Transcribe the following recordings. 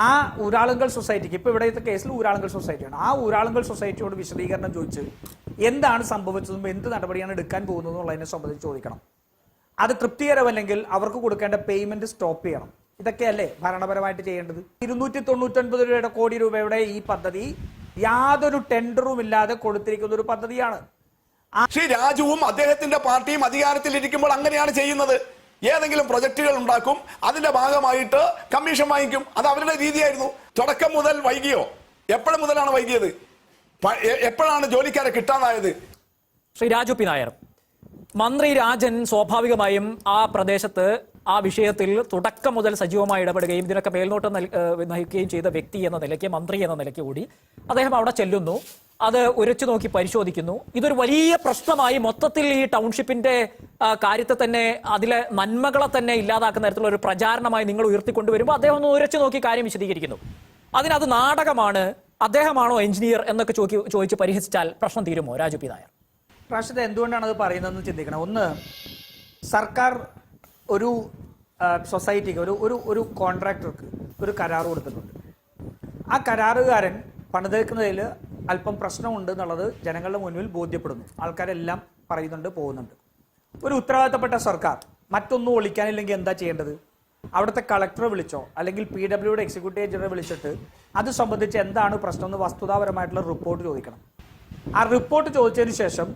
ആ ഊരാളുങ്കൽ സൊസൈറ്റിക്ക് ഇപ്പോൾ ഇവിടുത്തെ കേസിൽ ഊരാളുങ്കൽ സൊസൈറ്റിയാണ്. ആ ഊരാളുങ്കൽ സൊസൈറ്റിയോട് വിശദീകരണം ചോദിച്ച് എന്താണ് സംഭവിച്ചതും എന്ത് നടപടിയാണ് എടുക്കാൻ പോകുന്നത് എന്നുള്ളതിനെ സംബന്ധിച്ച് ചോദിക്കണം. അത് തൃപ്തികരമല്ലെങ്കിൽ അവർക്ക് കൊടുക്കേണ്ട പേയ്മെന്റ് സ്റ്റോപ്പ് ചെയ്യണം. ഇതൊക്കെയല്ലേ ഭരണപരമായിട്ട് ചെയ്യേണ്ടത്. 299 കോടി രൂപയുടെ ഈ പദ്ധതി യാതൊരു ടെൻഡറും ഇല്ലാതെ കൊടുത്തിരിക്കുന്ന ഒരു പദ്ധതിയാണ്. ശ്രീ രാജുവും അദ്ദേഹത്തിന്റെ പാർട്ടിയും അധികാരത്തിലിരിക്കുമ്പോൾ അങ്ങനെയാണ് ചെയ്യുന്നത്. ഏതെങ്കിലും പ്രൊജക്ടുകൾ ഉണ്ടാക്കും, അതിന്റെ ഭാഗമായിട്ട് കമ്മീഷൻ വാങ്ങിക്കും. അത് അവരുടെ രീതിയായിരുന്നു. തുടക്കം മുതൽ വൈകിയോ? എപ്പോഴും മുതലാണ് വൈകിയത്? എപ്പോഴാണ് ജോലിക്കാരെ കിട്ടാനായത്? ശ്രീ രാജു പി നായർ, മന്ത്രി രാജൻ സ്വാഭാവികമായും ആ പ്രദേശത്ത് ആ വിഷയത്തിൽ തുടക്കം മുതൽ സജീവമായി ഇടപെടുകയും ഇതിനൊക്കെ മേൽനോട്ടം നയിക്കുകയും ചെയ്ത വ്യക്തി എന്ന നിലയ്ക്ക്, മന്ത്രി എന്ന നിലയ്ക്ക് കൂടി അദ്ദേഹം അവിടെ ചെല്ലുന്നു, അത് ഉരച്ചു നോക്കി പരിശോധിക്കുന്നു. ഇതൊരു വലിയ പ്രശ്നമായി മൊത്തത്തിൽ ഈ ടൗൺഷിപ്പിന്റെ കാര്യത്തെ തന്നെ, അതിലെ നന്മകളെ തന്നെ ഇല്ലാതാക്കുന്ന തരത്തിലുള്ള ഒരു പ്രചാരണമായി നിങ്ങൾ ഉയർത്തിക്കൊണ്ടുവരുമ്പോൾ അദ്ദേഹം ഒന്ന് ഉരച്ചു നോക്കി കാര്യം വിശദീകരിക്കുന്നു. അതിനത് നാടകമാണ്, അദ്ദേഹമാണോ എഞ്ചിനീയർ എന്നൊക്കെ ചോദിച്ച് പരിഹസിച്ചാൽ പ്രശ്നം തീരുമോ? രാജു പി നായർ, റാഷിദ്, എന്തുകൊണ്ടാണ് അത് പറയുന്നതെന്ന് ചിന്തിക്കണം. ഒന്ന്, സർക്കാർ ഒരു സൊസൈറ്റിക്ക് ഒരു കോൺട്രാക്ടർക്ക് ഒരു കരാർ കൊടുത്തിട്ടുണ്ട്. ആ കരാറുകാരൻ പണിതേക്കുന്നതിൽ അല്പം പ്രശ്നമുണ്ട് എന്നുള്ളത് ജനങ്ങളുടെ മുന്നിൽ ബോധ്യപ്പെടുന്നു. ആൾക്കാരെല്ലാം പറയുന്നുണ്ട്, പോകുന്നുണ്ട്. ഒരു ഉത്തരവാദിത്തപ്പെട്ട സർക്കാർ മറ്റൊന്നും ഒളിക്കാനില്ലെങ്കിൽ എന്താ ചെയ്യേണ്ടത്? അവിടുത്തെ കളക്ടറെ വിളിച്ചോ അല്ലെങ്കിൽ PWയുടെ എക്സിക്യൂട്ടീവ് എഞ്ചിനീയറെ വിളിച്ചിട്ട് അത് സംബന്ധിച്ച് എന്താണ് പ്രശ്നം എന്ന് വസ്തുതാപരമായിട്ടുള്ള റിപ്പോർട്ട് ചോദിക്കണം. ആ റിപ്പോർട്ട് ചോദിച്ചതിന് ശേഷം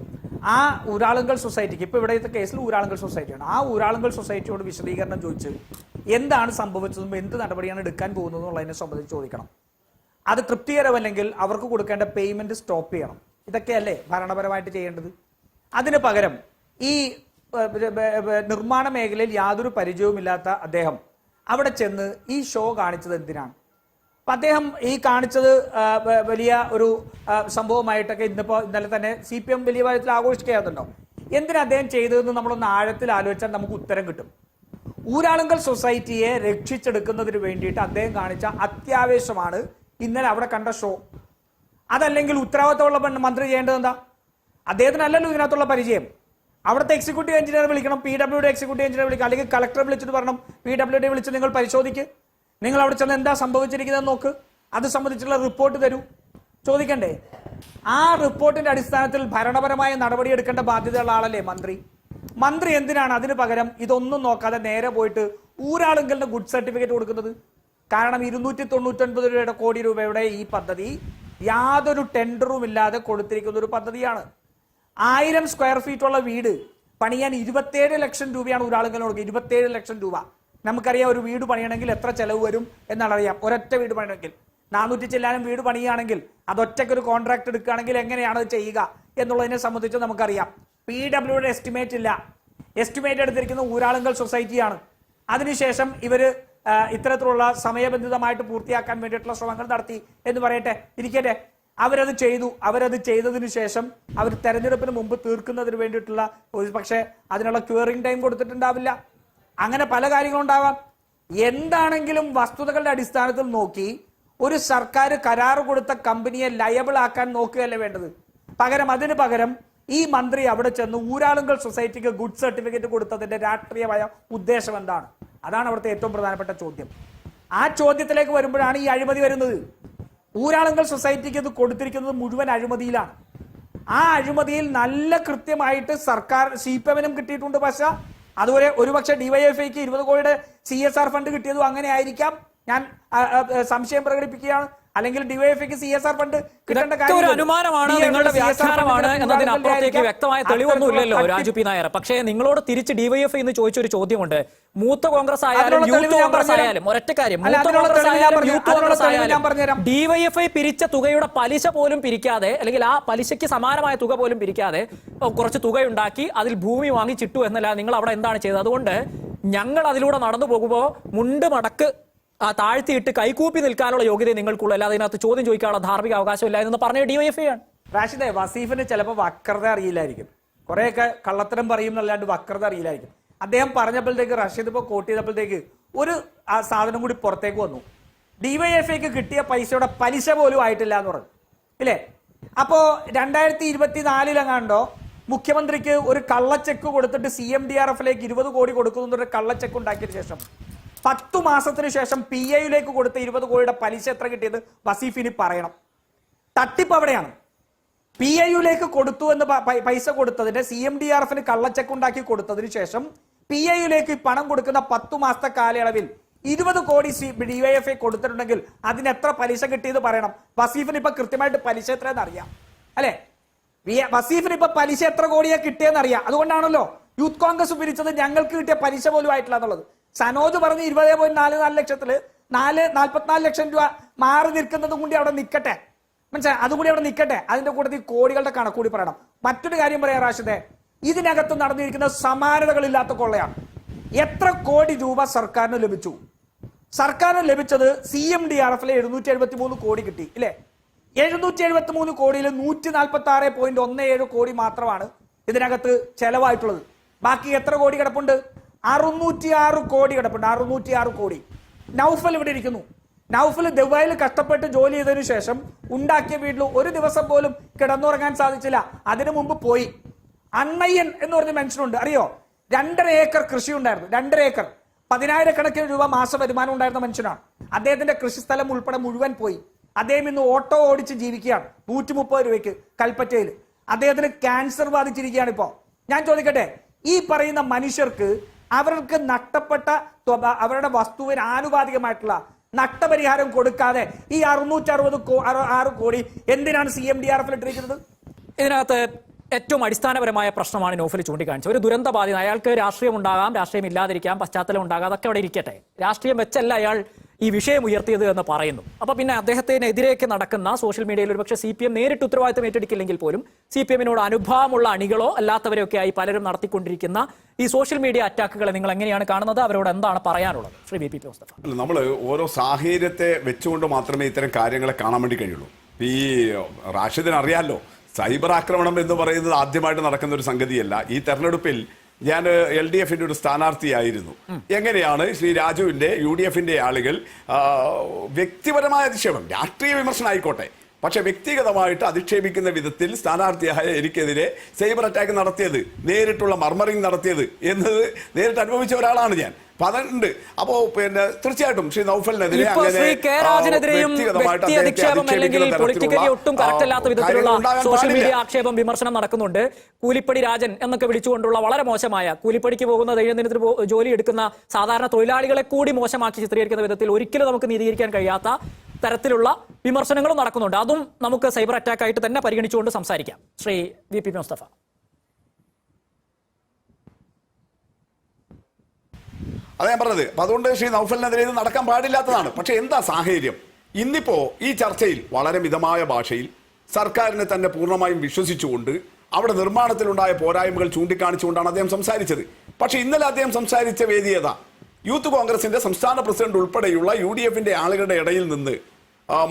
ആ ഊരാളുങ്കൽ സൊസൈറ്റിക്ക്, ഇപ്പോൾ ഇവിടുത്തെ കേസിൽ ഊരാളുങ്കൽ സൊസൈറ്റിയാണ്, ആ ഊരാളുങ്കൽ സൊസൈറ്റിയോട് വിശദീകരണം ചോദിച്ച് എന്താണ് സംഭവിച്ചതും എന്ത് നടപടിയാണ് എടുക്കാൻ പോകുന്നത് എന്നുള്ളതിനെ സംബന്ധിച്ച് ചോദിക്കണം. അത് തൃപ്തികരമല്ലെങ്കിൽ അവർക്ക് കൊടുക്കേണ്ട പേയ്മെന്റ് സ്റ്റോപ്പ് ചെയ്യണം. ഇതൊക്കെയല്ലേ ഭരണപരമായിട്ട് ചെയ്യേണ്ടത്. അതിന് പകരം ഈ നിർമ്മാണ മേഖലയിൽ യാതൊരു പരിചയവുമില്ലാത്ത അദ്ദേഹം അവിടെ ചെന്ന് ഈ ഷോ കാണിച്ചത് എന്തിനാണ്? അപ്പൊ അദ്ദേഹം ഈ കാണിച്ചത് വലിയ ഒരു സംഭവമായിട്ടൊക്കെ ഇന്നലെ തന്നെ CPM വലിയ കാര്യത്തിൽ ആഘോഷിക്കാറുണ്ടോ? എന്തിനാ അദ്ദേഹം ചെയ്തതെന്ന് നമ്മളൊന്ന് ആഴത്തിൽ ആലോചിച്ചാൽ നമുക്ക് ഉത്തരം കിട്ടും. ഊരാളുങ്കൽ സൊസൈറ്റിയെ രക്ഷിച്ചെടുക്കുന്നതിന് വേണ്ടിയിട്ട് അദ്ദേഹം കാണിച്ച അത്യാവേശമാണ് ഇന്നലെ അവിടെ കണ്ട ഷോ. അതല്ലെങ്കിൽ ഉത്തരവാദിത്തമുള്ള മന്ത്രി ചെയ്യേണ്ടത് എന്താ? അദ്ദേഹത്തിനല്ലല്ലോ ഇതിനകത്തുള്ള പരിചയം. അവിടുത്തെ എക്സിക്യൂട്ടീവ് എഞ്ചിനീയർ വിളിക്കണം, PWയുടെ എക്സിക്യൂട്ടീവ് എഞ്ചിനീയർ വിളിക്കണം, അല്ലെങ്കിൽ കളക്ടറെ വിളിച്ചിട്ട് പറയണം PWയുടെ വിളിച്ച് നിങ്ങൾ പരിശോധിക്ക്, നിങ്ങൾ അവിടെ ചെന്ന് എന്താ സംഭവിച്ചിരിക്കുന്നത് നോക്ക്, അത് സംബന്ധിച്ചുള്ള റിപ്പോർട്ട് തരൂ. ചോദിക്കണ്ടേ? ആ റിപ്പോർട്ടിന്റെ അടിസ്ഥാനത്തിൽ ഭരണപരമായ നടപടിയെടുക്കേണ്ട ബാധ്യതയുള്ള ആളല്ലേ മന്ത്രി. മന്ത്രി എന്തിനാണ് അതിന് പകരം ഇതൊന്നും നോക്കാതെ നേരെ പോയിട്ട് ഊരാളുങ്കലിന് ഗുഡ് സർട്ടിഫിക്കറ്റ് കൊടുക്കുന്നത്? കാരണം 299 കോടി രൂപയുടെ ഈ പദ്ധതി യാതൊരു ടെൻഡറും ഇല്ലാതെ കൊടുത്തിരിക്കുന്ന ഒരു പദ്ധതിയാണ്. 1000 സ്ക്വയർ ഫീറ്റുള്ള വീട് പണിയാൻ 27 ലക്ഷം രൂപയാണ് ഊരാളുങ്കലിന് കൊടുക്കുക. 27 ലക്ഷം രൂപ. നമുക്കറിയാം ഒരു വീട് പണിയണമെങ്കിൽ എത്ര ചെലവ് വരും എന്നാണ് അറിയാം. ഒരൊറ്റ വീട് പണിയണമെങ്കിൽ 400 ചില്ലാനും വീട് പണിയുകയാണെങ്കിൽ അതൊറ്റയ്ക്കൊരു കോൺട്രാക്ട് എടുക്കുകയാണെങ്കിൽ എങ്ങനെയാണ് അത് ചെയ്യുക എന്നുള്ളതിനെ സംബന്ധിച്ച് നമുക്കറിയാം. PWയുടെ എസ്റ്റിമേറ്റ് ഇല്ല. എസ്റ്റിമേറ്റ് എടുത്തിരിക്കുന്ന ഊരാളുങ്കൽ സൊസൈറ്റിയാണ്. അതിനുശേഷം ഇവര് ഇത്തരത്തിലുള്ള സമയബന്ധിതമായിട്ട് പൂർത്തിയാക്കാൻ വേണ്ടിയിട്ടുള്ള ശ്രമങ്ങൾ നടത്തി എന്ന് പറയട്ടെ, ഇരിക്കട്ടെ. അവരത് ചെയ്തു. അവരത് ചെയ്തതിനു ശേഷം അവർ തെരഞ്ഞെടുപ്പിന് മുമ്പ് തീർക്കുന്നതിന് വേണ്ടിയിട്ടുള്ള പക്ഷേ അതിനുള്ള ക്യൂറിംഗ് ടൈം കൊടുത്തിട്ടുണ്ടാവില്ല. അങ്ങനെ പല കാര്യങ്ങളുണ്ടാവാം. എന്താണെങ്കിലും വസ്തുതകളുടെ അടിസ്ഥാനത്തിൽ നോക്കി ഒരു സർക്കാർ കരാർ കൊടുത്ത കമ്പനിയെ ലയബിൾ ആക്കാൻ നോക്കുകയല്ലേ വേണ്ടത്. അതിന് പകരം ഈ മന്ത്രി അവിടെ ചെന്ന് ഊരാളുങ്കൽ സൊസൈറ്റിക്ക് ഗുഡ് സർട്ടിഫിക്കറ്റ് കൊടുത്തതിന്റെ രാഷ്ട്രീയമായ ഉദ്ദേശം എന്താണ്? അതാണ് അവിടുത്തെ ഏറ്റവും പ്രധാനപ്പെട്ട ചോദ്യം. ആ ചോദ്യത്തിലേക്ക് വരുമ്പോഴാണ് ഈ അഴിമതി വരുന്നത്. ഊരാളുങ്കൽ സൊസൈറ്റിക്ക് ഇത് കൊടുത്തിരിക്കുന്നത് മുഴുവൻ അഴിമതിയിലാണ്. ആ അഴിമതിയിൽ നല്ല കൃത്യമായിട്ട് സർക്കാർ CPMനും കിട്ടിയിട്ടുണ്ട്. പക്ഷേ അതുപോലെ ഒരുപക്ഷെ DYFIക്ക് 20 കോടിയുടെ CSR ഫണ്ട് കിട്ടിയതും അങ്ങനെ ആയിരിക്കാം. ഞാൻ സംശയം പ്രകടിപ്പിക്കുകയാണ്. അല്ലെങ്കിൽ DYFIക്ക് CSR ഫണ്ട് കിട്ടേണ്ട കാര്യം അനുമാനമാണ്, നിങ്ങളുടെ വ്യാഖ്യാനമാണ് എന്നതിനപ്പുറത്തേക്ക് വ്യക്തമായ തെളിവൊന്നുമില്ലല്ലോ രാജു പി നായർ. പക്ഷേ നിങ്ങളോട് തിരിച്ച് DYFI എന്ന് ചോദിച്ചൊരു ചോദ്യമുണ്ട്. മൂത്ത കോൺഗ്രസ് ആയാലും യൂത്ത് കോൺഗ്രസ് ആയാലും ഒരൊറ്റ കാര്യം, മൂത്ത കോൺഗ്രസ് ആയാലും യൂത്ത് കോൺഗ്രസ് ആയാലും DYFI പിരിച്ച തുകയുടെ പലിശ പോലും പിരിക്കാതെ, അല്ലെങ്കിൽ ആ പലിശയ്ക്ക് സമാനമായ തുക പോലും പിരിക്കാതെ കുറച്ച് തുകയുണ്ടാക്കി അതിൽ ഭൂമി വാങ്ങി ചിട്ടു എന്നല്ല നിങ്ങൾ അവിടെ എന്താണ് ചെയ്തത്? അതുകൊണ്ട് ഞങ്ങൾ അതിലൂടെ നടന്നു പോകുമ്പോൾ മുണ്ട് മടക്ക് താഴ്ത്തിയിട്ട് കൈകൂപ്പി നിൽക്കാനുള്ള യോഗ്യത നിങ്ങൾക്കുള്ള, അല്ലാതെ അതിനകത്ത് ചോദ്യം ചോദിക്കാനുള്ള ധാർമ്മിക അവകാശമില്ല എന്ന് പറഞ്ഞ DYFI ആണ്. റാഷിദെ, വസീഫിന് ചിലപ്പോൾ വക്രത അറിയില്ലായിരിക്കും, കുറെയൊക്കെ കള്ളത്തരം പറയും എന്നല്ലാണ്ട് വക്രത അറിയില്ലായിരിക്കും. അദ്ദേഹം പറഞ്ഞപ്പോഴത്തേക്ക്, റഷീദ് ഇപ്പോൾ കോട്ട് ചെയ്തപ്പോഴത്തേക്ക് ഒരു സാധനം കൂടി പുറത്തേക്ക് വന്നു. DYFIക്ക് കിട്ടിയ പൈസയുടെ പലിശ പോലും ആയിട്ടില്ല എന്ന് പറഞ്ഞു ഇല്ലേ? അപ്പോ 2024 മുഖ്യമന്ത്രിക്ക് ഒരു കള്ളച്ചെക്ക് കൊടുത്തിട്ട് CMDRFലേക്ക് 20 കോടി കൊടുക്കുന്നൊരു കള്ളച്ചെക്ക് ഉണ്ടാക്കിയതിനു ശേഷം 10 മാസത്തിന് ശേഷം PIയിലേക്ക് കൊടുത്ത 20 കോടിയുടെ പലിശ എത്ര കിട്ടിയത് വസീഫിന് പറയണം. തട്ടിപ്പ് അവിടെയാണ്. PIയിലേക്ക് കൊടുത്തു എന്ന് പൈസ കൊടുത്തതിന്റെ CMDRFന് കള്ളച്ചെക്ക് ഉണ്ടാക്കി കൊടുത്തതിന് ശേഷം PIയിലേക്ക് പണം കൊടുക്കുന്ന 10 മാസത്തെ കാലയളവിൽ 20 കോടി DYFI കൊടുത്തിട്ടുണ്ടെങ്കിൽ അതിന് എത്ര പലിശ കിട്ടിയത് പറയണം. വസീഫിന് ഇപ്പൊ കൃത്യമായിട്ട് പലിശ എത്രയെന്ന് അറിയാം അല്ലെ? വസീഫിന് ഇപ്പൊ പലിശ എത്ര കോടിയാ കിട്ടിയെന്ന് അറിയാം. അതുകൊണ്ടാണല്ലോ യൂത്ത് കോൺഗ്രസ് പിരിച്ചത് ഞങ്ങൾക്ക് കിട്ടിയ പലിശ പോലും ആയിട്ടില്ല എന്നുള്ളത്. സനോജ് പറഞ്ഞ് 20.44 ലക്ഷത്തില് 44 ലക്ഷം രൂപ മാറി നിൽക്കുന്നതും കൂടി അവിടെ നിൽക്കട്ടെ, മനസ്സിലായി? അതുകൂടി അവിടെ നിൽക്കട്ടെ. അതിന്റെ കൂട്ടത്തിൽ കോടികളുടെ കണക്കൂടി പറയണം. മറ്റൊരു കാര്യം പറയാം റാഷിദെ, ഇതിനകത്ത് നടന്നിരിക്കുന്ന സമാനതകളില്ലാത്ത കൊള്ളയാണ്. എത്ര കോടി രൂപ സർക്കാരിന് ലഭിച്ചു? സർക്കാരിന് ലഭിച്ചത് CMDRFിലെ 773 കോടി കിട്ടി ഇല്ലേ? 773 കോടിയിൽ 146.17 കോടി മാത്രമാണ് ഇതിനകത്ത് ചെലവായിട്ടുള്ളത്. ബാക്കി എത്ര കോടി കിടപ്പുണ്ട്? 606 കോടി കിടപ്പുണ്ട്. 606 കോടി. നൗഫൽ ഇവിടെ ഇരിക്കുന്നു. നൗഫൽ ദുബായിൽ കഷ്ടപ്പെട്ട് ജോലി ചെയ്തതിനു ശേഷം ഉണ്ടാക്കിയ വീട്ടിൽ ഒരു ദിവസം പോലും കിടന്നുറങ്ങാൻ സാധിച്ചില്ല. അതിനു മുമ്പ് പോയി. അണ്ണയ്യൻ എന്ന് പറഞ്ഞ മനുഷ്യനുണ്ട്, അറിയോ? 2.5 ഏക്കർ കൃഷി ഉണ്ടായിരുന്നു. 2.5 ഏക്കർ 10,000 രൂപ മാസ വരുമാനം ഉണ്ടായിരുന്ന മനുഷ്യനാണ്. അദ്ദേഹത്തിന്റെ കൃഷിസ്ഥലം ഉൾപ്പെടെ മുഴുവൻ പോയി. അദ്ദേഹം ഇന്ന് ഓട്ടോ ഓടിച്ച് ജീവിക്കുകയാണ് 130 രൂപയ്ക്ക് കൽപ്പറ്റയിൽ. അദ്ദേഹത്തിന് ക്യാൻസർ ബാധിച്ചിരിക്കുകയാണ് ഇപ്പോ. ഞാൻ ചോദിക്കട്ടെ, ഈ പറയുന്ന മനുഷ്യർക്ക് അവർക്ക് നഷ്ടപ്പെട്ട അവരുടെ വസ്തുവിന് ആനുപാതികമായിട്ടുള്ള നഷ്ടപരിഹാരം കൊടുക്കാതെ ഈ 666 കോടി എന്തിനാണ് CMDRFിൽ ഇട്ടിരിക്കുന്നത്? ഇതിനകത്ത് ഏറ്റവും അടിസ്ഥാനപരമായ പ്രശ്നമാണ് നോഫൽ ചൂണ്ടിക്കാണിച്ചത്. ഒരു ദുരന്ത ബാധിത, അയാൾക്ക് രാഷ്ട്രീയം ഉണ്ടാകാം, രാഷ്ട്രീയം ഇല്ലാതിരിക്കാം, പശ്ചാത്തലം ഉണ്ടാകാം, അതൊക്കെ അവിടെ ഇരിക്കട്ടെ. രാഷ്ട്രീയം വെച്ചല്ല അയാൾ ഈ വിഷയം ഉയർത്തിയത് എന്ന് പറയുന്നു. അപ്പൊ പിന്നെ അദ്ദേഹത്തിനെതിരേക്ക് നടക്കുന്ന സോഷ്യൽ മീഡിയയിൽ ഒരുപക്ഷെ CPM നേരിട്ട് ഉത്തരവാദിത്തം ഏറ്റെടുക്കില്ലെങ്കിൽ പോലും CPMനോട് അനുഭാവമുള്ള അണികളോ അല്ലാത്തവരെയൊക്കെ ആയി പലരും നടത്തിക്കൊണ്ടിരിക്കുന്ന ഈ സോഷ്യൽ മീഡിയ അറ്റാക്കുകളെ നിങ്ങൾ എങ്ങനെയാണ് കാണുന്നത്? അവരോട് എന്താണ് പറയാനുള്ളത്? ശ്രീ VP മുസ്തഫ. നമ്മൾ ഓരോ സാഹചര്യത്തെ വെച്ചുകൊണ്ട് മാത്രമേ ഇത്തരം കാര്യങ്ങളെ കാണാൻ വേണ്ടി കഴിയുള്ളൂ. ഈ റാഷിദിന് അറിയാമല്ലോ, സൈബർ ആക്രമണം എന്ന് പറയുന്നത് ആദ്യമായിട്ട് നടക്കുന്ന ഒരു സംഗതിയല്ല. ഈ തെരഞ്ഞെടുപ്പിൽ ഞാൻ LDFന്റെ ഒരു സ്ഥാനാർത്ഥിയായിരുന്നു. എങ്ങനെയാണ് ശ്രീ രാജുവിന്റെ UDFന്റെ ആളുകൾ വ്യക്തിപരമായ അധിക്ഷേപം, രാഷ്ട്രീയ വിമർശനം ആയിക്കോട്ടെ, പക്ഷെ വ്യക്തിഗതമായിട്ട് അധിക്ഷേപിക്കുന്ന വിധത്തിൽ സ്ഥാനാർത്ഥിയായ എനിക്കെതിരെ സൈബർ അറ്റാക്ക് നടത്തിയത്, നേരിട്ടുള്ള മർമറിംഗ് നടത്തിയത് എന്നത് നേരിട്ട് അനുഭവിച്ച ഒരാളാണ് ഞാൻ. അതുണ്ട്. അപ്പോ പിന്നെ തീർച്ചയായിട്ടും ശ്രീ നൗഫലിനെതിരെ ഒട്ടും കറക്റ്റ് അല്ലാത്ത വിധത്തിലുള്ള സോഷ്യൽ മീഡിയ ആക്ഷേപം, വിമർശനം നടക്കുന്നുണ്ട്. കൂലിപ്പടി രാജൻ എന്നൊക്കെ വിളിച്ചുകൊണ്ടുള്ള വളരെ മോശമായ, കൂലിപ്പടിക്ക് പോകുന്ന ദൈനംദിനത്തിന് ജോലി എടുക്കുന്ന സാധാരണ തൊഴിലാളികളെ കൂടി മോശമാക്കി ചിത്രീകരിക്കുന്ന വിധത്തിൽ ഒരിക്കലും നമുക്ക് നീതീകരിക്കാൻ കഴിയാത്ത തരത്തിലുള്ള വിമർശനങ്ങളും നടക്കുന്നുണ്ട്. അതും നമുക്ക് സൈബർ അറ്റാക്ക് ആയിട്ട് തന്നെ പരിഗണിച്ചുകൊണ്ട് സംസാരിക്കാം. ശ്രീ VP മുസ്തഫ. അതാ ഞാൻ പറഞ്ഞത്. അപ്പൊ അതുകൊണ്ട് ശ്രീ നൗഫലിനെതിരെ ഇത് നടക്കാൻ പാടില്ലാത്തതാണ്. പക്ഷെ എന്താ സാഹചര്യം? ഇന്നിപ്പോ ഈ ചർച്ചയിൽ വളരെ മിതമായ ഭാഷയിൽ സർക്കാരിനെ തന്നെ പൂർണ്ണമായും വിശ്വസിച്ചുകൊണ്ട് അവിടെ നിർമ്മാണത്തിലുണ്ടായ പോരായ്മകൾ ചൂണ്ടിക്കാണിച്ചുകൊണ്ടാണ് അദ്ദേഹം സംസാരിച്ചത്. പക്ഷെ ഇന്നലെ അദ്ദേഹം സംസാരിച്ച വേദി ഏതാ? യൂത്ത് കോൺഗ്രസിന്റെ സംസ്ഥാന പ്രസിഡന്റ് ഉൾപ്പെടെയുള്ള UDFന്റെ ആളുകളുടെ ഇടയിൽ നിന്ന്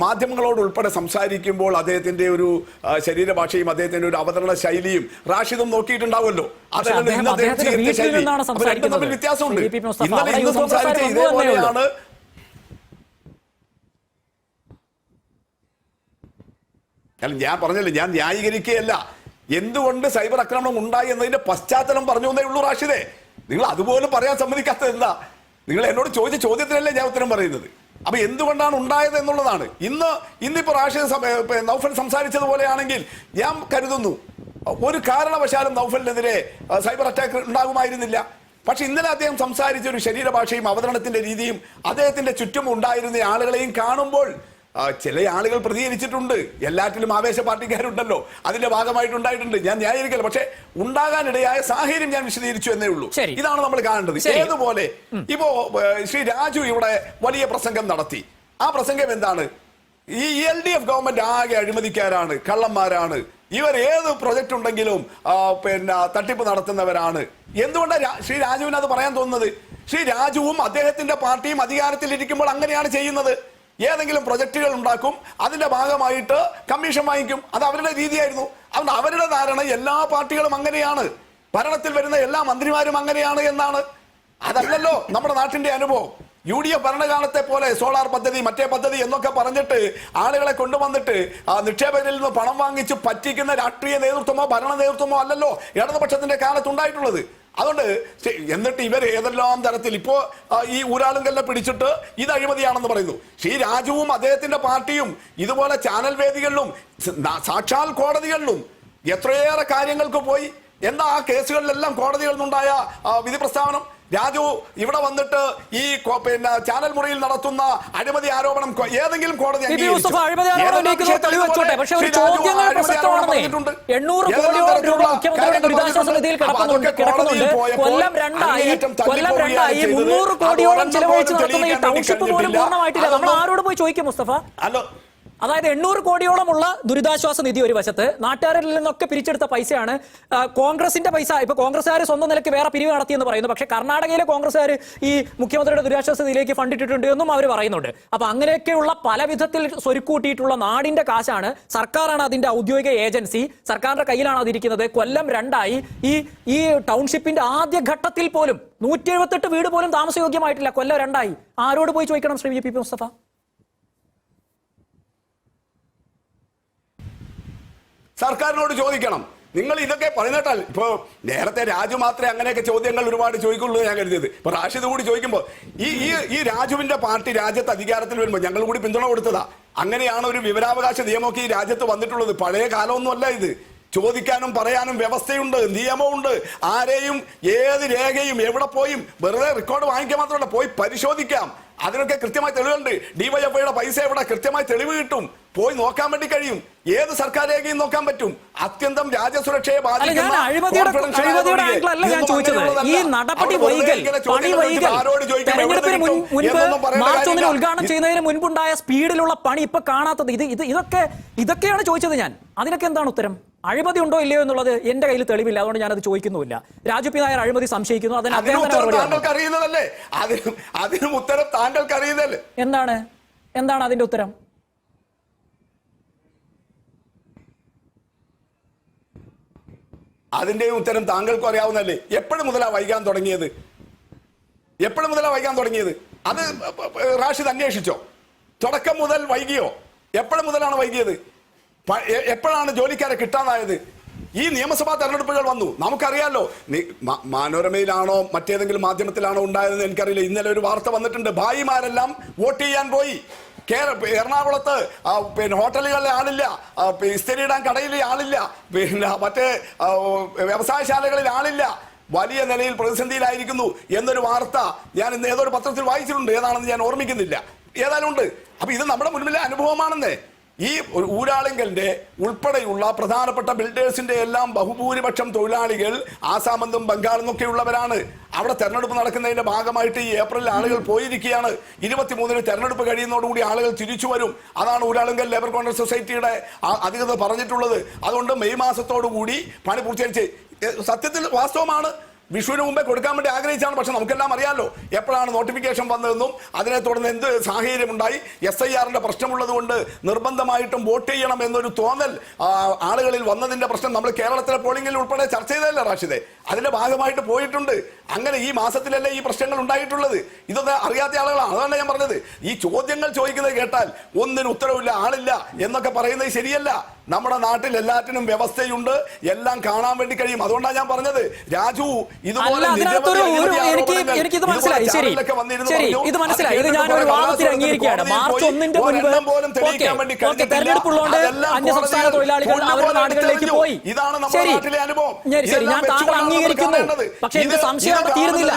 മാധ്യമങ്ങളോട് ഉൾപ്പെടെ സംസാരിക്കുമ്പോൾ അദ്ദേഹത്തിന്റെ ഒരു ശരീരഭാഷയും അദ്ദേഹത്തിന്റെ ഒരു അവതരണ ശൈലിയും റാഷിദും നോക്കിയിട്ടുണ്ടാവുമല്ലോ. വ്യത്യാസമുണ്ട്. ഇന്നലെ ഇന്ന് സംസാരിച്ച ഇതേപോലെയാണ്. അല്ല, ഞാൻ പറഞ്ഞല്ലോ, ഞാൻ ന്യായീകരിക്കുകയല്ല. എന്തുകൊണ്ട് സൈബർ ആക്രമണം ഉണ്ടായി എന്നതിന്റെ പശ്ചാത്തലം പറഞ്ഞു എന്നേ ഉള്ളൂ റാഷിദേ. നിങ്ങൾ അതുപോലും പറയാൻ സമ്മതിക്കാത്തത് എന്താ? നിങ്ങൾ എന്നോട് ചോദിച്ച ചോദ്യത്തിനല്ലേ ഞാൻ ഉത്തരം പറയുന്നത്. അപ്പൊ എന്തുകൊണ്ടാണ് ഉണ്ടായത് എന്നുള്ളതാണ്. ഇന്നിപ്പോ റാഷിദ് നൗഫൽ സംസാരിച്ചതുപോലെയാണെങ്കിൽ ഞാൻ കരുതുന്നു ഒരു കാരണവശാലും നൗഫലിനെതിരെ സൈബർ അറ്റാക്ക് ഉണ്ടാകുമായിരുന്നില്ല. പക്ഷെ ഇന്നലെ അദ്ദേഹം സംസാരിച്ച ഒരു ശരീരഭാഷയും അവതരണത്തിന്റെ രീതിയും അദ്ദേഹത്തിന്റെ ചുറ്റും ഉണ്ടായിരുന്ന ആളുകളെയും കാണുമ്പോൾ ചില ആളുകൾ പ്രതികരിച്ചിട്ടുണ്ട്. എല്ലാറ്റിലും ആവേശ പാർട്ടിക്കാരുണ്ടല്ലോ, അതിന്റെ ഭാഗമായിട്ടുണ്ടായിട്ടുണ്ട്. ഞാൻ ന്യായീകരിക്കല്ല, പക്ഷെ ഉണ്ടാകാനിടയായ സാഹചര്യം ഞാൻ വിശദീകരിച്ചു എന്നേ ഉള്ളൂ. ഇതാണ് നമ്മൾ കാണേണ്ടത്. ഏതുപോലെ ഇപ്പോ ശ്രീ രാജു ഇവിടെ വലിയ പ്രസംഗം നടത്തി. ആ പ്രസംഗം എന്താണ്? ഈ LDF ഗവൺമെന്റ് ആകെ അഴിമതിക്കാരാണ്, കള്ളന്മാരാണ്, ഇവർ ഏത് പ്രൊജക്ട് ഉണ്ടെങ്കിലും പിന്നെ തട്ടിപ്പ് നടത്തുന്നവരാണ്. എന്തുകൊണ്ടാണ് ശ്രീ രാജുവിന് അത് പറയാൻ തോന്നുന്നത്? ശ്രീ രാജുവും അദ്ദേഹത്തിന്റെ പാർട്ടിയും അധികാരത്തിലിരിക്കുമ്പോൾ അങ്ങനെയാണ് ചെയ്യുന്നത്. ഏതെങ്കിലും പ്രൊജക്ടുകൾ ഉണ്ടാക്കും, അതിന്റെ ഭാഗമായിട്ട് കമ്മീഷൻ വാങ്ങിക്കും. അത് അവരുടെ രീതിയായിരുന്നു. അതുകൊണ്ട് അവരുടെ ധാരണ എല്ലാ പാർട്ടികളും അങ്ങനെയാണ്, ഭരണത്തിൽ വരുന്ന എല്ലാ മന്ത്രിമാരും അങ്ങനെയാണ് എന്നാണ്. അതല്ലല്ലോ നമ്മുടെ നാട്ടിന്റെ അനുഭവം. UDF ഭരണകാലത്തെ പോലെ സോളാർ പദ്ധതി, മറ്റേ പദ്ധതി എന്നൊക്കെ പറഞ്ഞിട്ട് ആളുകളെ കൊണ്ടുവന്നിട്ട് നിക്ഷേപകരിൽ നിന്ന് പണം വാങ്ങിച്ച് പറ്റിക്കുന്ന രാഷ്ട്രീയ നേതൃത്വമോ ഭരണ നേതൃത്വമോ അല്ലല്ലോ ഇടതുപക്ഷത്തിന്റെ കാലത്തുണ്ടായിട്ടുള്ളത്. അതുകൊണ്ട് എന്നിട്ട് ഇവർ ഏതെല്ലാം തരത്തിൽ ഇപ്പോ ഈ ഊരാളുങ്കലിനെ പിടിച്ചിട്ട് ഇത് അഴിമതിയാണെന്ന് പറയുന്നു. ശ്രീ രാജുവും അദ്ദേഹത്തിന്റെ പാർട്ടിയും ഇതുപോലെ ചാനൽ വേദികളിലും സാക്ഷാൽ കോടതികളിലും എത്രയേറെ കാര്യങ്ങൾക്ക് പോയി. എന്താ ആ കേസുകളിലെല്ലാം കോടതികളിൽ നിന്നുണ്ടായ വിധി പ്രസ്താവനം? രാജു ഇവിടെ വന്നിട്ട് ഈ പിന്നെ ചാനൽ മുറിയിൽ നടത്തുന്ന അഴിമതി ആരോപണം ഏതെങ്കിലും കോടതി ആരോട് പോയി ചോദിക്കും മുസ്തഫ? അതായത് 800 കോടിയോളമുള്ള ദുരിതാശ്വാസ നിധി ഒരു വശത്ത്, നാട്ടുകാരിൽ നിന്നൊക്കെ പിരിച്ചെടുത്ത പൈസയാണ്. കോൺഗ്രസിന്റെ പൈസ ഇപ്പൊ കോൺഗ്രസ്സുകാർ സ്വന്തം നിലയ്ക്ക് വേറെ പിരിവ് നടത്തിയെന്ന് പറയുന്നു. പക്ഷേ കർണാടകയിലെ കോൺഗ്രസ്സുകാർ ഈ മുഖ്യമന്ത്രിയുടെ ദുരിതാശ്വാസ നിധിയിലേക്ക് ഫണ്ട് ഇട്ടിട്ടുണ്ട് എന്നും അവർ പറയുന്നുണ്ട്. അപ്പൊ അങ്ങനെയൊക്കെയുള്ള പല വിധത്തിൽ സ്വരുക്കൂട്ടിയിട്ടുള്ള നാടിന്റെ കാശാണ്, സർക്കാരാണ് അതിന്റെ ഔദ്യോഗിക ഏജൻസി, സർക്കാരിന്റെ കയ്യിലാണ് അതിരിക്കുന്നത്. കൊല്ലം 2ആയി. ഈ ടൗൺഷിപ്പിന്റെ ആദ്യ ഘട്ടത്തിൽ പോലും 178 വീട് പോലും താമസയോഗ്യമായിട്ടില്ല. കൊല്ലം 2ആയി. ആരോട് പോയി ചോദിക്കണം ശ്രീ വി പി മുസ്തഫ? സർക്കാരിനോട് ചോദിക്കണം. നിങ്ങൾ ഇതൊക്കെ പറഞ്ഞിട്ടാൽ ഇപ്പോ നേരത്തെ രാജു മാത്രമേ അങ്ങനെയൊക്കെ ചോദ്യങ്ങൾ ഒരുപാട് ചോദിക്കുള്ളൂ ഞാൻ കരുതിയത്. ഇപ്പൊ റാഷിദ് കൂടി ചോദിക്കുമ്പോൾ ഈ രാജുവിന്റെ പാർട്ടി രാജ്യത്ത് അധികാരത്തിൽ വരുമ്പോൾ ഞങ്ങൾ കൂടി പിന്തുണ കൊടുത്തതാ. അങ്ങനെയാണ് ഒരു വിവരാവകാശ നിയമമൊക്കെ ഈ രാജ്യത്ത് വന്നിട്ടുള്ളത്. പഴയ കാലമൊന്നുമല്ല ഇത്. ചോദിക്കാനും പറയാനും വ്യവസ്ഥയുണ്ട്, നിയമമുണ്ട്. ആരെയും ഏത് രേഖയും എവിടെ പോയും വെറുതെ റെക്കോർഡ് വാങ്ങിക്കാൻ മാത്രമല്ല, പോയി പരിശോധിക്കാം. അതിനൊക്കെ കൃത്യമായി തെളിവുണ്ട്. ഡിവൈഎഫ്ഐയുടെ പൈസ എവിടെ കൃത്യമായി തെളിവ് കിട്ടും, പോയി നോക്കാൻ വേണ്ടി കഴിയും. ഏത് സർക്കാർ രേഖയും നോക്കാൻ പറ്റും. അത്യന്തം രാജ്യസുരക്ഷയെ ബാധിക്കുന്ന ഉദ്ഘാടനം ചെയ്യുന്നതിന് മുൻപുണ്ടായ സ്പീഡിലുള്ള പണി ഇപ്പൊ കാണാത്തത് ഇതൊക്കെയാണ് ചോദിച്ചത് ഞാൻ. അതിനൊക്കെ എന്താണ് ഉത്തരം? അഴിമതി ഉണ്ടോ ഇല്ലയോ എന്നുള്ളത് എന്റെ കയ്യിൽ തെളിവില്ല, അതുകൊണ്ട് ഞാനത് ചോദിക്കുന്നുമില്ല. രാജു പി നായർ അഴിമതി സംശയിക്കുന്നു, താങ്കൾക്ക് അറിയുന്നതല്ലേ? അതിനും ഉത്തരം താങ്കൾക്ക് അറിയുന്നതല്ലേ? എന്താണ് അതിന്റെ ഉത്തരം? അതിന്റെ ഉത്തരം താങ്കൾക്കും അറിയാവുന്നല്ലേ? എപ്പോഴും മുതലാ വൈകാൻ തുടങ്ങിയത്? അത് റാഷിദ് അന്വേഷിച്ചോ? തുടക്കം മുതൽ വൈകിയോ? എപ്പോഴും മുതലാണ് വൈകിയത്? എപ്പോഴാണ് ജോലിക്കാരെ കിട്ടാതായത്? ഈ നിയമസഭാ തെരഞ്ഞെടുപ്പുകൾ വന്നു, നമുക്കറിയാലോ. മനോരമയിലാണോ മറ്റേതെങ്കിലും മാധ്യമത്തിലാണോ ഉണ്ടായതെന്ന് എനിക്കറിയില്ല. ഇന്നലെ ഒരു വാർത്ത വന്നിട്ടുണ്ട്, ഭായിമാരെല്ലാം വോട്ട് ചെയ്യാൻ പോയി. എറണാകുളത്ത് പിന്നെ ഹോട്ടലുകളിലെ ആളില്ല, ഇസ്തിരിയിടാൻ കടയിലെ ആളില്ല, പിന്നെ മറ്റേ വ്യവസായശാലകളിൽ ആളില്ല, വലിയ നിലയിൽ പ്രതിസന്ധിയിലായിരിക്കുന്നു എന്നൊരു വാർത്ത ഞാൻ ഇന്ന് ഏതൊരു പത്രത്തിൽ വായിച്ചിട്ടുണ്ട്. ഏതാണെന്ന് ഞാൻ ഓർമ്മിക്കുന്നില്ല. ഏതായാലും ഉണ്ട്. അപ്പൊ ഇത് നമ്മുടെ മുൻപിലെ അനുഭവമാണെന്നേ. ഈ ഊരാളുങ്കലിന്റെ ഉൾപ്പെടെയുള്ള പ്രധാനപ്പെട്ട ബിൽഡേഴ്സിന്റെ എല്ലാം ബഹുഭൂരിപക്ഷം തൊഴിലാളികൾ ആസാമെന്നും ബംഗാളിൽ നിന്നൊക്കെ ഉള്ളവരാണ്. അവിടെ തെരഞ്ഞെടുപ്പ് നടക്കുന്നതിന്റെ ഭാഗമായിട്ട് ഈ ഏപ്രിലിൽ ആളുകൾ പോയിരിക്കുകയാണ്. 23-ന് തെരഞ്ഞെടുപ്പ് കഴിയുന്നതോടുകൂടി ആളുകൾ തിരിച്ചു വരും. അതാണ് ഊരാളുങ്കൽ ലേബർ കോൺഗ്രസ് സൊസൈറ്റിയുടെ അധികൃതർ പറഞ്ഞിട്ടുള്ളത്. അതുകൊണ്ട് മെയ് മാസത്തോടു കൂടി പണി പൂർത്തീകരിച്ച്, സത്യത്തിൽ വാസ്തവമാണ്, വിഷുവിന് മുമ്പേ കൊടുക്കാൻ വേണ്ടി ആഗ്രഹിച്ചാണ്. പക്ഷെ നമുക്കെല്ലാം അറിയാമല്ലോ എപ്പോഴാണ് നോട്ടിഫിക്കേഷൻ വന്നതെന്നും അതിനെ തുടർന്ന് എന്ത് സാഹചര്യമുണ്ടായി. SIR-ന്റെ പ്രശ്നമുള്ളത് കൊണ്ട് നിർബന്ധമായിട്ടും വോട്ട് ചെയ്യണം എന്നൊരു തോന്നൽ ആളുകളിൽ വന്നതിന്റെ പ്രശ്നം നമ്മൾ കേരളത്തിലെ പോളിംഗിൽ ഉൾപ്പെടെ ചർച്ച ചെയ്തതല്ലേ റാഷിദെ? അതിന്റെ ഭാഗമായിട്ട് പോയിട്ടുണ്ട്. അങ്ങനെ ഈ മാസത്തിലല്ലേ ഈ പ്രശ്നങ്ങൾ ഉണ്ടായിട്ടുള്ളത്. ഇതൊന്നും അറിയാത്ത ആളുകളാണ്. അതാണ് ഞാൻ പറഞ്ഞത്. ഈ ചോദ്യങ്ങൾ ചോദിക്കുന്നത് കേട്ടാൽ ഒന്നിനും ഉത്തരവില്ല, ആളില്ല എന്നൊക്കെ പറയുന്നത് ശരിയല്ല. നമ്മുടെ നാട്ടിൽ എല്ലാറ്റിനും വ്യവസ്ഥയുണ്ട്, എല്ലാം കാണാൻ വേണ്ടി കഴിയും. അതുകൊണ്ടാണ് ഞാൻ പറഞ്ഞത് രാജു ഇതുപോലെ എനിക്കിത് മനസ്സിലായി. ശരി, ഇത് മനസ്സിലായി. ഇത് ഞാൻ ഒരു വാദത്തിൽ അംഗീകരിക്കുകയാണ്. മാർച്ച് 1-ന്റെ മുൻപ് തെരഞ്ഞെടുപ്പുള്ളതുകൊണ്ട് അന്യസംസ്ഥാന തൊഴിലാളികൾ അവരുടെ നാടുകളിലേക്ക് പോയി. ശരി, ഞാൻ താങ്കൾ അംഗീകരിക്കുന്നു. പക്ഷേ എന്റെ സംശയം തീരുന്നില്ല.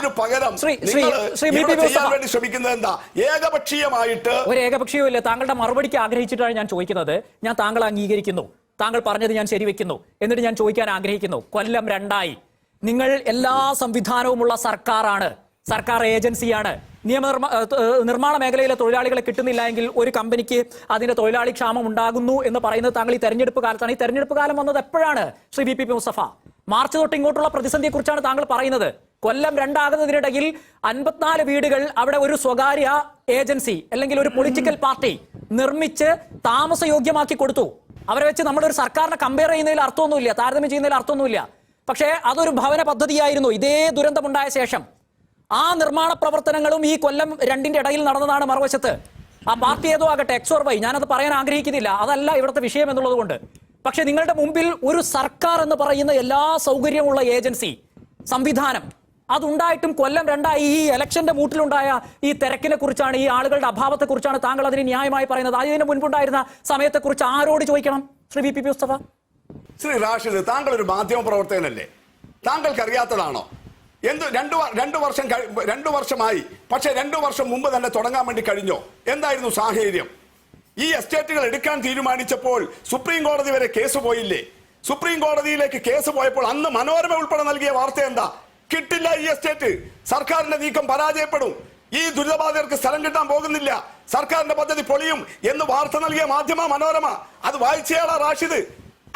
ഏകപക്ഷീയമായിട്ട് ഒരു ഏകപക്ഷീയവും ഇല്ല. താങ്കളുടെ മറുപടിക്ക് ആഗ്രഹിച്ചിട്ടാണ് ഞാൻ ചോദിക്കുന്നത്. ഞാൻ താങ്കളെ അംഗീകരിക്കുന്നു, താങ്കൾ പറഞ്ഞത് ഞാൻ ശരിവെക്കുന്നു. എന്നിട്ട് ഞാൻ ചോദിക്കാൻ ആഗ്രഹിക്കുന്നു, കൊല്ലം 2ആയി. നിങ്ങൾ എല്ലാ സംവിധാനവുമുള്ള സർക്കാരാണ്, സർക്കാർ ഏജൻസിയാണ്. നിർമ്മാണ മേഖലയിലെ തൊഴിലാളികളെ കിട്ടുന്നില്ല എങ്കിൽ ഒരു കമ്പനിക്ക് അതിന്റെ തൊഴിലാളി ക്ഷാമം ഉണ്ടാകുന്നു എന്ന് പറയുന്നത് താങ്കൾ ഈ തെരഞ്ഞെടുപ്പ് കാലത്താണ്. ഈ തെരഞ്ഞെടുപ്പ് കാലം വന്നത് എപ്പോഴാണ് Shri V P Mustafa? March തൊട്ട് ഇങ്ങോട്ടുള്ള പ്രതിസന്ധിയെ കുറിച്ചാണ് താങ്കൾ പറയുന്നത്. കൊല്ലം 2ആകുന്നതിനിടയിൽ 54 വീടുകൾ അവിടെ ഒരു സ്വകാര്യ ഏജൻസി അല്ലെങ്കിൽ ഒരു പൊളിറ്റിക്കൽ പാർട്ടി നിർമ്മിച്ച് താമസയോഗ്യമാക്കി കൊടുത്തു. അവരെ വെച്ച് നമ്മളൊരു സർക്കാരിനെ കമ്പയർ ചെയ്യുന്നതിൽ അർത്ഥമൊന്നുമില്ല, താരതമ്യം ചെയ്യുന്നതിൽ അർത്ഥമൊന്നുമില്ല. പക്ഷേ അതൊരു ഭവന പദ്ധതിയായിരുന്നു. ഇതേ ദുരന്തമുണ്ടായ ശേഷം ആ നിർമ്മാണ പ്രവർത്തനങ്ങളും ഈ കൊല്ലം 2-ന്റെ ഇടയിൽ നടന്നതാണ് മറുവശത്ത്. ആ പാർട്ടി ഏതോ ആകട്ടെ, X or Y, ഞാനത് പറയാൻ ആഗ്രഹിക്കുന്നില്ല, അതല്ല ഇവിടുത്തെ വിഷയം എന്നുള്ളത് കൊണ്ട്. പക്ഷെ നിങ്ങളുടെ മുമ്പിൽ ഒരു സർക്കാർ എന്ന് പറയുന്ന എല്ലാ സൗകര്യമുള്ള ഏജൻസി സംവിധാനം അതുണ്ടായിട്ടും കൊല്ലം 2 ഈ ഇലക്ഷന്റെ മൂട്ടിലുണ്ടായ ഈ തിരക്കിനെ കുറിച്ചാണ്, ഈ ആളുകളുടെ അഭാവത്തെ കുറിച്ചാണ് താങ്കൾ അതിന് ന്യായമായി പറയുന്നത്. അതിന് മുൻപുണ്ടായിരുന്ന സമയത്തെക്കുറിച്ച് ആരോട് ചോദിക്കണം ശ്രീ വി പി മുസ്തഫ? ശ്രീ റാഷിദ്, താങ്കൾ ഒരു മാധ്യമ പ്രവർത്തകനല്ലേ? താങ്കൾക്ക് അറിയാത്തതാണോ? രണ്ടു വർഷമായി, പക്ഷെ 2 വർഷം മുമ്പ് തന്നെ തുടങ്ങാൻ വേണ്ടി കഴിഞ്ഞോ? എന്തായിരുന്നു സാഹചര്യം? ഈ എസ്റ്റേറ്റുകൾ എടുക്കാൻ തീരുമാനിച്ചപ്പോൾ സുപ്രീം കോടതി വരെ കേസ് പോയില്ലേ? സുപ്രീം കോടതിയിലേക്ക് കേസ് പോയപ്പോൾ അന്ന് മനോരമ ഉൾപ്പെടെ നൽകിയ വാർത്ത എന്താ? കിട്ടില്ല ഈ എസ്റ്റേറ്റ്, സർക്കാരിന്റെ നീക്കം പരാജയപ്പെടും, ഈ ദുരിതബാധിതർക്ക് സ്ഥലം കിട്ടാൻ പോകുന്നില്ല, സർക്കാരിന്റെ പദ്ധതി പൊളിയും എന്ന് വാർത്ത നൽകിയ മാധ്യമ മനോരമ. അത് വായിച്ചയാളാ റാഷിദ്.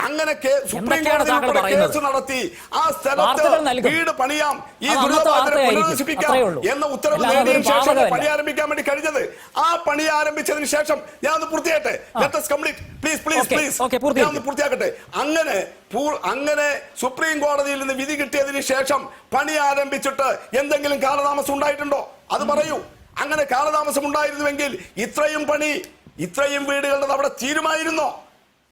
അങ്ങനെ സുപ്രീം കോടതി കേസ് നടത്തി ആ സ്ഥലത്ത് വീട് പണിയാം, ഈ ദുരിതബാധിതരെ പുനരധിവസിപ്പിക്കാം എന്ന ഉത്തരവ് നേടിയതിനു ശേഷം പണി ആരംഭിക്കാൻ വേണ്ടി കഴിഞ്ഞത്. ആ പണി ആരംഭിച്ചതിന് ശേഷം ഞാൻ ഒന്ന് പൂർത്തിയാക്കട്ടെ, ഞാൻ ഒന്ന് പൂർത്തിയാക്കട്ടെ. അങ്ങനെ സുപ്രീം കോടതിയിൽ നിന്ന് വിധി കിട്ടിയതിന് ശേഷം പണി ആരംഭിച്ചിട്ട് എന്തെങ്കിലും കാലതാമസം ഉണ്ടായിട്ടുണ്ടോ? അത് പറയൂ. അങ്ങനെ കാലതാമസം ഉണ്ടായിരുന്നുവെങ്കിൽ ഇത്രയും വീടുകളുടെ അവിടെ തീരുമായിരുന്നോ?